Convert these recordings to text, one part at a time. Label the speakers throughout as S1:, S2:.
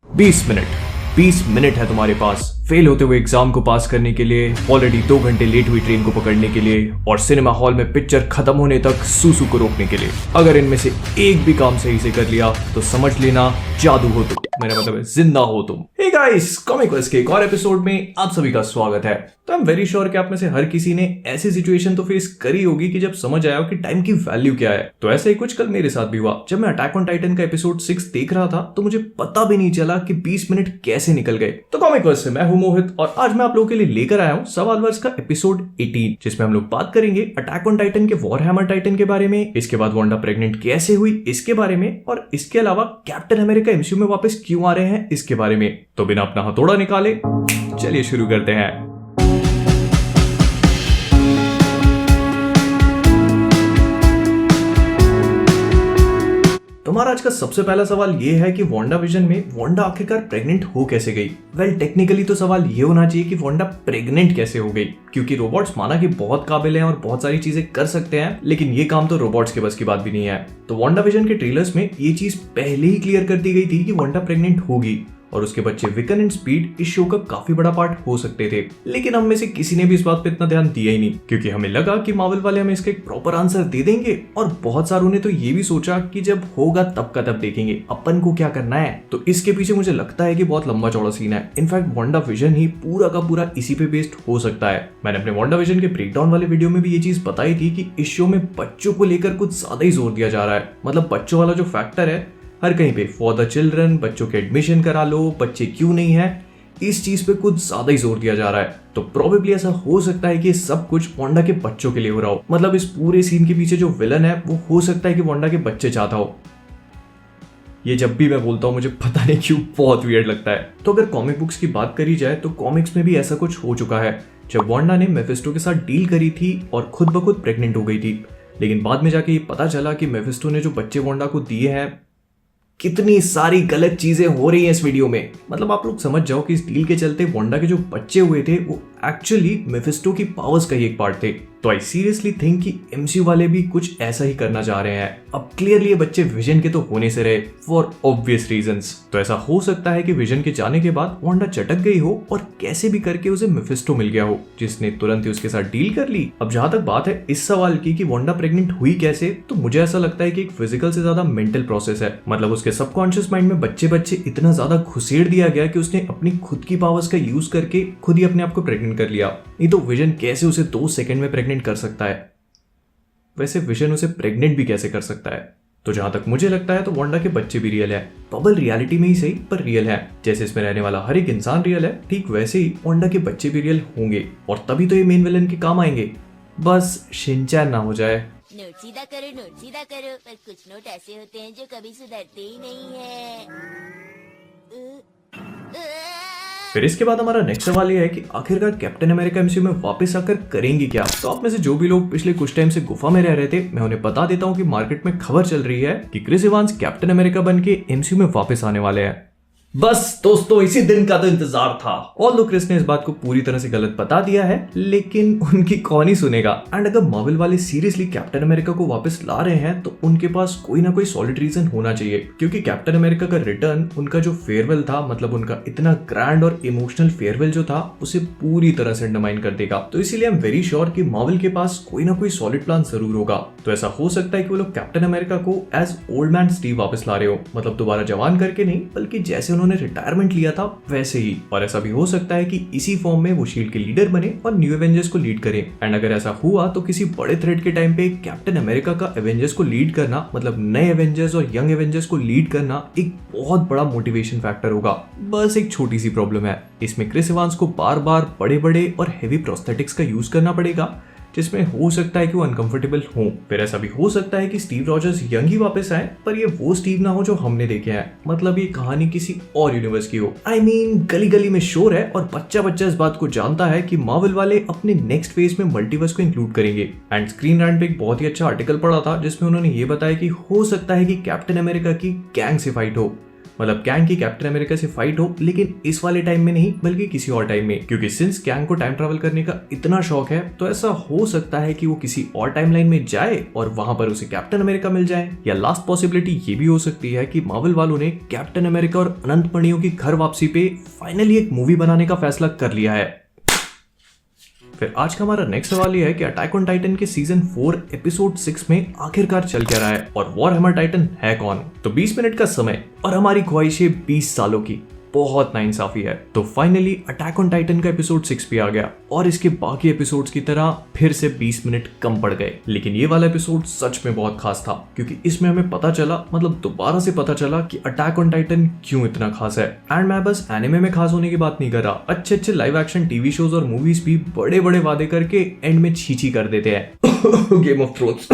S1: 20 minute है तुम्हारे pass fail होते हुए एग्जाम को पास करने के लिए, ऑलरेडी 2 घंटे लेट हुई ट्रेन को पकड़ने के लिए और सिनेमा हॉल में पिक्चर खत्म होने तक सूसू को रोकने के लिए। अगर इनमें से एक भी काम सही से कर लिया तो समझ लेना जादू हो तुम, मेरा मतलब है जिंदा हो तुम। हे गाइस, कॉमिक क्वेस्ट के एक और एपिसोड में आप सभी का स्वागत है। तो आई एम वेरी श्योर कि आप में से हर किसी ने ऐसी सिचुएशन तो फेस करी होगी कि जब समझ आया हो कि टाइम की वैल्यू क्या है। तो ऐसा ही कुछ कल मेरे साथ भी हुआ। जब मैं अटैक ऑन टाइटन का एपिसोड 6 देख रहा था तो मुझे पता भी नहीं चला कि 20 मिनट कैसे निकल गए। तो कॉमिक क्वेस्ट से मैं हूं मोहित और आज मैं आप लोगों के लिए लेकर आया हूं सवाल वर्स का एपिसोड 18, जिसमें हम लोग बात करेंगे अटैक ऑन टाइटन के वॉरहैमर टाइटन के बारे में, इसके बाद वांडा प्रेग्नेंट कैसे हुई इसके बारे में, और इसके अलावा कैप्टन अमेरिका एमसीयू में वापस क्यों आ रहे हैं इसके बारे में। तो बिना अपना हथौड़ा निकाले चलिए शुरू करते हैं। हमारा आज का सबसे पहला सवाल ये है कि वांडा विजन में वांडा आखिरकार प्रेग्नेंट हो कैसे गई। वेल टेक्निकली तो सवाल ये होना चाहिए कि वांडा प्रेग्नेंट कैसे हो गई, क्योंकि रोबोट्स माना कि बहुत काबिल हैं और बहुत सारी चीजें कर सकते हैं, लेकिन ये काम तो रोबोट्स के बस की बात भी नहीं है। तो वांडा विजन के ट्रेलर्स में ये चीज पहले ही क्लियर कर दी गई थी कि वांडा प्रेग्नेंट होगी और उसके बच्चे विकन एंड स्पीड इस शो का काफी बड़ा पार्ट हो सकते थे। लेकिन हम में से किसी ने भी इस बात पे इतना ध्यान दिया ही नहीं, क्योंकि हमें लगा कि मार्वल वाले हमें इसका एक प्रॉपर आंसर दे देंगे, और बहुत सारों ने तो ये भी सोचा कि जब होगा तब का तब देखेंगे, अपन को क्या करना है। तो इसके पीछे मुझे लगता है कि बहुत लंबा चौड़ा सीन है। इनफैक्ट वांडा विजन ही पूरा का पूरा इसी पे बेस्ड हो सकता है। मैंने अपने वांडा विजन के ब्रेकडाउन वाले वीडियो में भी ये चीज बताई थी कि इस शो में बच्चों को लेकर कुछ ज्यादा ही जोर दिया जा रहा है। मतलब बच्चों वाला जो फैक्टर है हर कहीं पे, फॉर द चिल्ड्रन, बच्चों के एडमिशन करा लो, बच्चे क्यों नहीं है, इस चीज पे कुछ ज्यादा ही जोर दिया जा रहा है। तो प्रोबेबली ऐसा हो सकता है कि सब कुछ वांडा के बच्चों के लिए हो रहा हो। मतलब इस पूरे सीन के पीछे जो विलन है वो हो सकता है कि वांडा के बच्चे चाहता हो। ये जब भी मैं बोलता हूँ मुझे पता नहीं क्यों बहुत वियर्ड लगता है। तो अगर कॉमिक बुक्स की बात करी जाए तो कॉमिक्स में भी ऐसा कुछ हो चुका है, जब वांडा ने मेफिस्टो के साथ डील करी थी और खुद ब खुद प्रेग्नेंट हो गई थी। लेकिन बाद में जाके ये पता चला कि मेफिस्टो ने जो बच्चे वांडा को दिए हैं, कितनी सारी गलत चीजें हो रही हैं इस वीडियो में। मतलब आप लोग समझ जाओ कि इस डील के चलते वांडा के जो बच्चे हुए थे वो एक्चुअली मेफिस्टो की पावर्स का ही एक पार्ट थे। तो आई सीरियसली थिंक कि एमसीयू वाले भी कुछ ऐसा ही करना चाह रहे हैं। अब क्लियरली ये बच्चे विजन के तो होने से रहे फॉर ऑब्वियस रीजंस। तो ऐसा हो सकता है कि विजन के जाने के बाद वांडा चटक गई हो और कैसे भी करके उसे मेफिस्टो मिल गया हो, जिसने तुरंत ही उसके साथ डील कर ली। अब जहां तक बात है इस सवाल की कि वांडा प्रेग्नेंट हुई कैसे, तो मुझे ऐसा लगता है कि एक फिजिकल से ज्यादा मेंटल प्रोसेस है। मतलब उसके सबकॉन्शियस माइंड में बच्चे इतना ज्यादा घुसेड़ दिया गया कि उसने अपनी खुद की पावर्स का यूज करके खुद ही अपने आप को प्रेग्नेंट कर लिया। नहीं तो विजन कैसे उसे 2 सेकंड में प्रेग्नेंट कर सकता है। वैसे विजन उसे प्रेग्नेंट भी कैसे कर सकता है। तो जहां तक मुझे लगता है तो वांडा के बच्चे भी रियल है। बबल रियलिटी में ही सही पर रियल है। जैसे इसमें रहने वाला हर एक इंसान रियल है, ठीक वैसे ही वांडा के बच्चे भी रियल होंगे, और तभी तो ये मेन विलन के काम आएंगे। बस शिनचैन ना हो जाए।
S2: नोट सीधा करो, पर कुछ नोट ऐसे होते हैं जो कभी सुधरते ही नहीं है।
S1: फिर इसके बाद हमारा नेक्स्ट सवाल ये है कि आखिरकार कैप्टन अमेरिका एमसीयू में वापस आकर करेंगी क्या। तो आप में से जो भी लोग पिछले कुछ टाइम से गुफा में रह रहे थे, मैं उन्हें बता देता हूँ कि मार्केट में खबर चल रही है कि क्रिस इवांस कैप्टन अमेरिका बन के एमसीयू में वापस आने वाले हैं। बस दोस्तों, इसी दिन का तो इंतजार था। ऑल्दो क्रिस ने इस बात को पूरी तरह से गलत बता दिया है, लेकिन उनकी कौन ही सुनेगा। एंड अगर मार्वल वाले सीरियसली कैप्टन अमेरिका को वापस ला रहे हैं तो उनके पास कोई ना कोई सॉलिड रीजन होना चाहिए, क्योंकि कैप्टन अमेरिका का रिटर्न, उनका जो फेयरवेल था, मतलब उनका इतना ग्रैंड और इमोशनल फेयरवेल जो था, उसे पूरी तरह से अंडरमाइन कर देगा। तो इसीलिए आई एम वेरी श्योर कि मार्वल के पास कोई ना कोई सॉलिड प्लान जरूर होगा। तो ऐसा हो सकता है कि वो लोग कैप्टन अमेरिका को एज ओल्ड मैन स्टीव वापस ला रहे हो, मतलब दोबारा जवान करके नहीं, बल्कि जैसे उन्होंने रिटायरमेंट लिया था वैसे ही। और ऐसा भी हो सकता है कि इसी फॉर्म में वो शील्ड के लीडर बने और न्यू एवेंजर्स को लीड करें। एंड अगर ऐसा हुआ तो किसी बड़े थ्रेट के टाइम पे कैप्टन अमेरिका का एवेंजर्स को लीड करना, मतलब नए एवेंजर्स और यंग एवेंजर्स को लीड करना, एक बहुत बड़ा मोटिवेशन फैक्टर होगा। बस एक छोटी सी प्रॉब्लम है, इसमें क्रिस इवांस को बार बार बड़े बड़े और हेवी प्रोस्थेटिक्स का यूज करना पड़ेगा, जिसमें हो सकता है कि वो अनकंफर्टेबल हो। फिर ऐसा भी हो सकता है कि स्टीव रॉजर्स यंग ही वापस आए, पर ये वो स्टीव ना हो जो हमने देखे हैं। मतलब ये कहानी किसी और यूनिवर्स की हो। आई मीन गली गली में शोर है और बच्चा इस बात को जानता है कि मार्वल वाले अपने नेक्स्ट फेज में मल्टीवर्स को इंक्लूड करेंगे। एंड स्क्रीन रैंट पे एक बहुत ही अच्छा आर्टिकल पढ़ा था जिसमें उन्होंने ये बताया कि हो सकता है कि कैप्टन अमेरिका की गैंग से फाइट हो। मतलब कैंग की कैप्टन अमेरिका से फाइट हो, लेकिन इस वाले टाइम में नहीं बल्कि किसी और टाइम में, क्योंकि सिंस कैंग को टाइम ट्रैवल करने का इतना शौक है तो ऐसा हो सकता है कि वो किसी और टाइमलाइन में जाए और वहां पर उसे कैप्टन अमेरिका मिल जाए। या लास्ट पॉसिबिलिटी ये भी हो सकती है कि मार्वल वालों ने कैप्टन अमेरिका और अनंत मणियों की घर वापसी पे फाइनली एक मूवी बनाने का फैसला कर लिया है। फिर आज का हमारा नेक्स्ट सवाल ये है कि अटैक ऑन टाइटन के सीजन 4 एपिसोड 6 में आखिरकार चल क्या रहा है और वॉरहैमर टाइटन है कौन। तो 20 मिनट का समय और हमारी ख्वाहिशें 20 सालों की, बहुत नाइंसाफी है। तो फाइनली अटैक ऑन टाइटन का एपिसोड 6 भी आ गया और इसके बाकी एपिसोड्स की तरह फिर से 20 मिनट कम पड़ गए। लेकिन ये वाला एपिसोड सच में बहुत खास था क्योंकि इसमें हमें पता चला, मतलब दोबारा से पता चला कि अटैक ऑन टाइटन क्यों इतना खास है। एंड मैं बस एनिमे में खास होने की बात नहीं कर रहा, अच्छे लाइव एक्शन टीवी शोज और मूवीज भी बड़े वादे करके एंड में छीछी कर देते हैं। Game of thrones.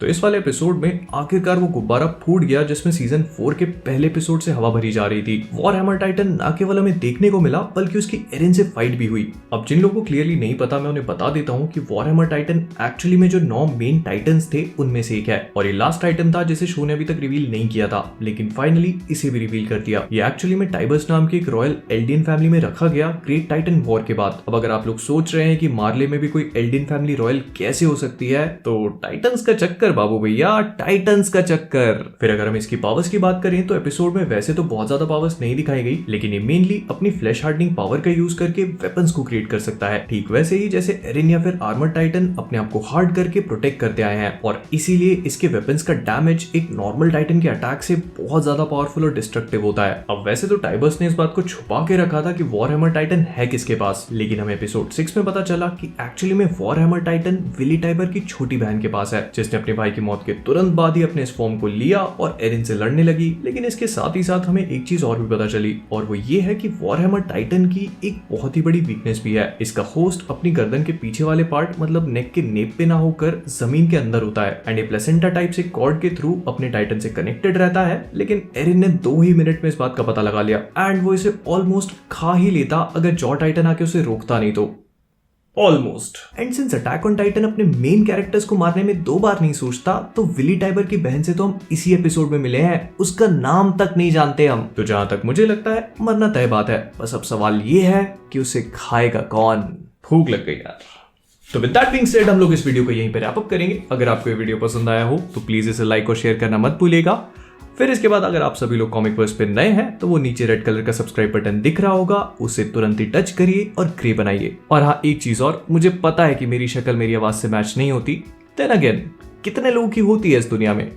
S1: तो इस वाले एपिसोड में आखिरकार वो गुब्बारा फूट गया जिसमें सीजन 4 के पहले एपिसोड से हवा भरी जा रही थी। वॉरहैमर टाइटन न केवल हमें देखने को मिला बल्कि उसकी एरेन से फाइट भी हुई। अब जिन लोगों को क्लियरली नहीं पता मैं उन्हें बता देता हूँ कि वॉरहैमर टाइटन एक्चुअली में जो 9 मेन टाइटन्स थे उनमें से एक है और ये लास्ट टाइटन था जिसे शो ने अभी तक रिवील नहीं किया था, लेकिन फाइनली इसे भी रिवील कर दिया। ये एक्चुअली में टाइबर्स नाम की एक रॉयल एल्डियन फैमिली में रखा गया ग्रेट टाइटन वॉर के बाद। अब अगर आप लोग सोच रहे हैं कि मार्ले में भी कोई एल्डियन फैमिली रॉयल कैसे हो सकती है, तो टाइटन्स का चक्कर बाबू भैया, टाइटन्स का चक्कर। फिर अगर हम इसकी पावर्स की बात करें तो एपिसोड में वैसे तो बहुत ज्यादा पावर्स नहीं दिखाई गई, लेकिन ये मेनली अपनी फ्लैश हार्डनिंग पावर का यूज करके वेपन्स को क्रिएट कर सकता है, ठीक वैसे ही जैसे एरिन या फिर आर्मर टाइटन अपने आप को हार्ड करके प्रोटेक्ट करते आए हैं और इसीलिए इसके वेपन्स का डैमेज एक नॉर्मल टाइटन के अटैक से बहुत ज्यादा पावरफुल और डिस्ट्रक्टिव होता है। अब वैसे तो टाइबर्स ने इस बात को छुपा के रखा था कि वॉरहैमर टाइटन है किसके पास, लेकिन हमें एपिसोड 6 में पता चला कि एक्चुअली में वॉरहैमर टाइटन विली टाइबर की छोटी बहन के पास है, जिसने अपने भाई की मौत के तुरंत बाद ही अपने इस फॉर्म को लिया और एरिन से लड़ने लगी। लेकिन इसके साथ ही साथ हमें एक चीज और भी पता चली और वो ये है कि वॉरहैमर टाइटन की एक बहुत ही बड़ी वीकनेस भी है। इसका होस्ट अपनी गर्दन के पीछे वाले पार्ट मतलब नेक के नेप पे ना होकर जमीन के अंदर होता है एंड ये प्लेसेंटा टाइप से कॉर्ड के थ्रू अपने टाइटन से कनेक्टेड रहता है। लेकिन एरिन ने 2 ही मिनट में इस बात का पता लगा लिया एंड वो इसे ऑलमोस्ट खा ही लेता अगर जॉ टाइटन आके उसे रोकता नहीं तो। Almost. And since attack on Titan अपने मेन कैरेक्टर्स को मारने में 2 बार नहीं सोचता, तो विली टाइबर की बहन से तो हम इसी एपिसोड में मिले हैं, उसका नाम तक नहीं जानते हम। तो जहां तक मुझे लगता है मरना तय बात है, बस अब सवाल ये है कि उसे खाएगा कौन। भूख लग गई यार। तो विद दैट बीइंग सेड हम लोग इस वीडियो को यहीं पे रैप अप करेंगे। अगर आपको ये वीडियो पसंद आया हो तो प्लीज इसे लाइक और शेयर करना मत भूलिएगा। फिर इसके बाद अगर आप सभी लोग कॉमिक वर्स पे नए हैं तो वो नीचे रेड कलर का सब्सक्राइब बटन दिख रहा होगा, उसे तुरंत ही टच करिए और ग्रे बनाइए। और हाँ, एक चीज और, मुझे पता है कि मेरी शक्ल मेरी आवाज से मैच नहीं होती, देन अगेन कितने लोगों की होती है इस दुनिया में,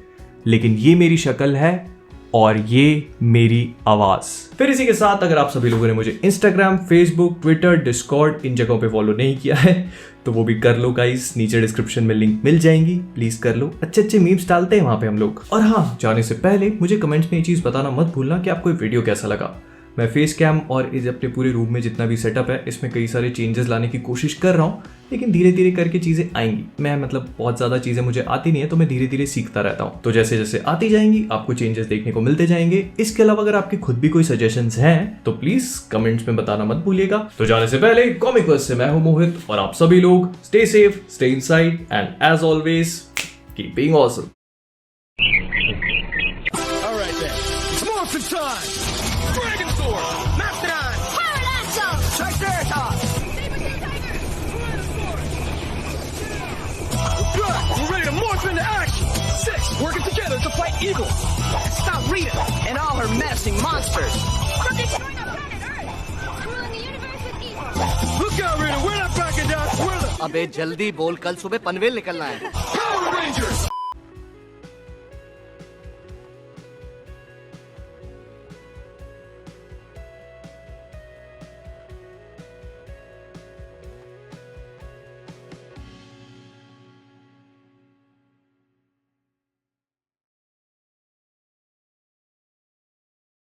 S1: लेकिन ये मेरी शक्ल है और ये मेरी आवाज। फिर इसी के साथ अगर आप सभी लोगों ने मुझे इंस्टाग्राम, फेसबुक, ट्विटर, डिस्कॉर्ड इन जगहों पे फॉलो नहीं किया है तो वो भी कर लो गाइस, नीचे डिस्क्रिप्शन में लिंक मिल जाएंगी, प्लीज कर लो। अच्छे मीम्स डालते हैं वहां पे हम लोग। और हाँ, जाने से पहले मुझे कमेंट्स में ये चीज बताना मत भूलना कि आपको ये वीडियो कैसा लगा। मैं फेस कैम और इस अपने पूरे रूम में जितना भी सेटअप है इसमें कई सारे चेंजेस लाने की कोशिश कर रहा हूँ, लेकिन धीरे धीरे करके चीजें आएंगी। मैं मतलब बहुत ज्यादा चीजें मुझे आती नहीं है तो मैं धीरे धीरे सीखता रहता हूँ, तो जैसे जैसे आती जाएंगी आपको चेंजेस देखने को मिलते जाएंगे। इसके अलावा अगर आपकी खुद भी कोई सजेशंस हैं तो प्लीज कमेंट्स में बताना मत भूलिएगा। तो जाने से पहले कॉमिक वर्स से मैं हूं मोहित और आप सभी लोग stay safe, stay inside and as always keep being awesome.
S3: We're ready to morph into action! 6, working together to fight evil! Stop Rita and all her menacing monsters!
S2: We're destroying our planet Earth! Ruling the universe with evil!
S3: Look out, Rita! We're not backing down! We're the...
S4: अबे जल्दी बोल, कल सुबह पनवेल निकलना है।